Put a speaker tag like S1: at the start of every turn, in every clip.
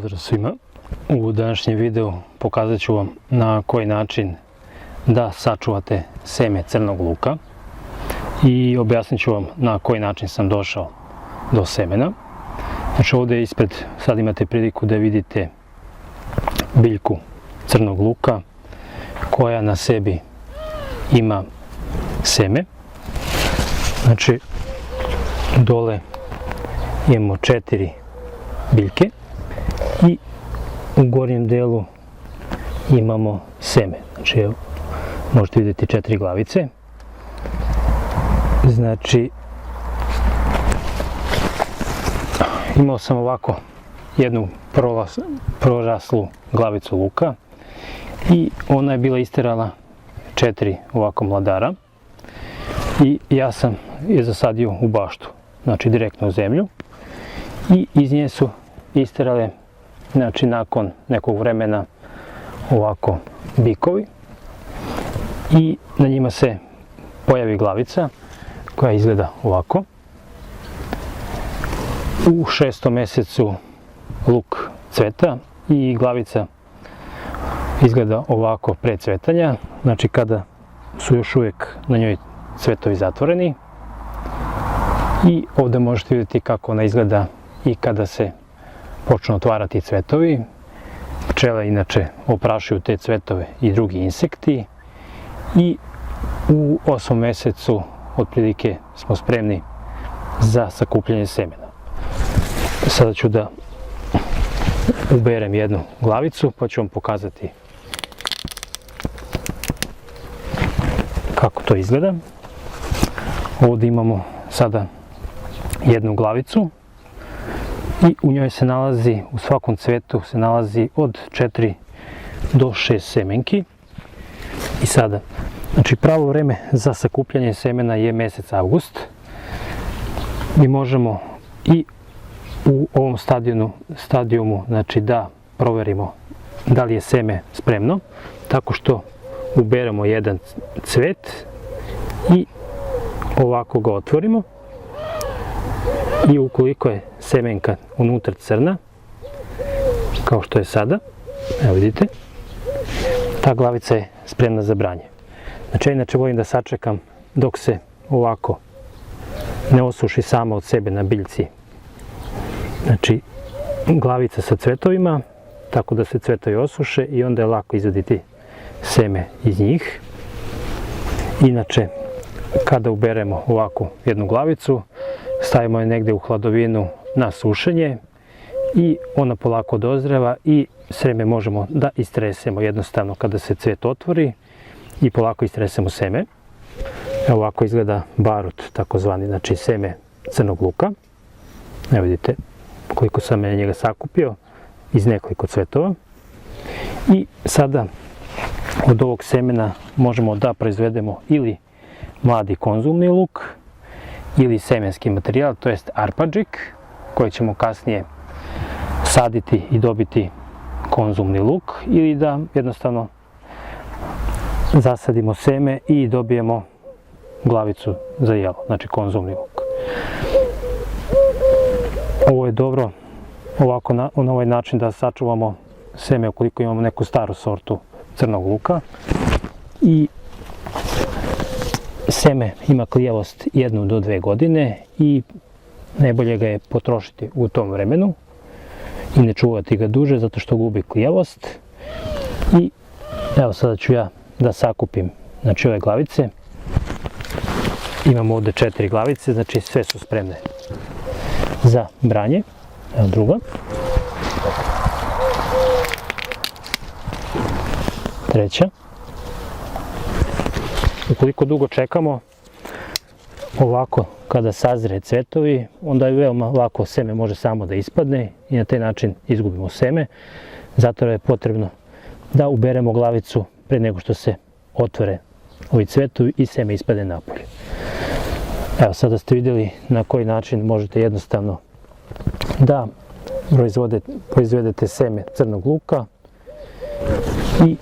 S1: Pozdrav svima! U današnjem videu pokazat ću vam na koji način da sačuvate seme crnog luka i objasnit ću vam na koji način sam došao do semena. Znači ovdje ispred sad imate priliku da vidite biljku crnog luka koja na sebi ima seme. Znači dole imamo 4 biljke i u gornjem delu imamo seme. Znači evo, možete vidjeti 4 glavice. Znači imao sam ovako jednu proraslu glavicu luka i ona je bila isterala 4 ovako mladara i ja sam je zasadio u baštu, znači direktno u zemlju, i iz nje su isterale, znači nakon nekog vremena, ovako bikovi i na njima se pojavi glavica koja izgleda ovako. U 6. mjesecu luk cveta i glavica izgleda ovako pre cvetanja, znači kada su još uvijek na njoj cvetovi zatvoreni. I ovdje možete vidjeti kako ona izgleda i kada se počnu otvarati cvetovi. Pčele inače oprašuju te cvetove i drugi insekti. I u 8. mjesecu otprilike smo spremni za sakupljanje semena. Sada ću da uberem jednu glavicu pa ću vam pokazati kako to izgleda. Ovdje imamo sada jednu glavicu i u njoj se nalazi, u svakom cvetu se nalazi od 4 do 6 semenki. I sada, znači pravo vreme za sakupljanje semena je mjesec avgust. Mi možemo i u ovom stadijumu znači da proverimo da li je seme spremno, tako što uberemo jedan cvet i ovako ga otvorimo. I ukoliko je semenka unutar crna, kao što je sada, evo vidite, ta glavica je spremna za branje. Znači, inače volim da sačekam dok se ovako ne osuši sama od sebe na biljci. Znači, glavica sa cvetovima, tako da se cvetovi osuše i onda je lako izvaditi seme iz njih. Inače, kada uberemo ovakvu jednu glavicu, stavimo je negdje u hladovinu na sušenje i ona polako dozreva i seme možemo da istresemo jednostavno kada se cvet otvori i polako istresemo seme. Evo ovako izgleda barut, takozvani, znači seme crnog luka. Evo vidite koliko sam njega sakupio iz nekoliko cvetova. I sada od ovog semena možemo da proizvedemo ili mladi konzumni luk ili semenski materijal, to jest arpadžik, koji ćemo kasnije saditi i dobiti konzumni luk, ili da jednostavno zasadimo seme i dobijemo glavicu za jelo, znači konzumni luk. Ovo je dobro ovako na ovaj način da sačuvamo seme ukoliko imamo neku staru sortu crnog luka. I seme ima klijavost 1 do 2 godine i najbolje ga je potrošiti u tom vremenu i ne čuvati ga duže zato što gubi klijavost. I evo sada ću ja da sakupim, znači, ove glavice. Imamo ovdje 4 glavice, znači sve su spremne za branje. Evo druga. Treća. Ukoliko dugo čekamo, ovako kada sazre cvetovi, onda je veoma lako seme može samo da ispadne i na taj način izgubimo seme. Zato je potrebno da uberemo glavicu pre nego što se otvore ovi cvetovi i seme ispade napolje. Evo sada ste vidjeli na koji način možete jednostavno da proizvedete seme crnog luka i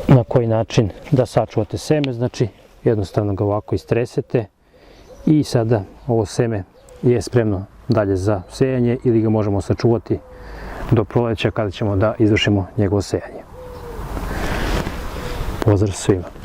S1: na koji način da sačuvate seme. Znači jednostavno ga ovako istresete i sada ovo seme je spremno dalje za sejanje ili ga možemo sačuvati do proleća kada ćemo da izvršimo njegovo sejanje. Pozdrav svima!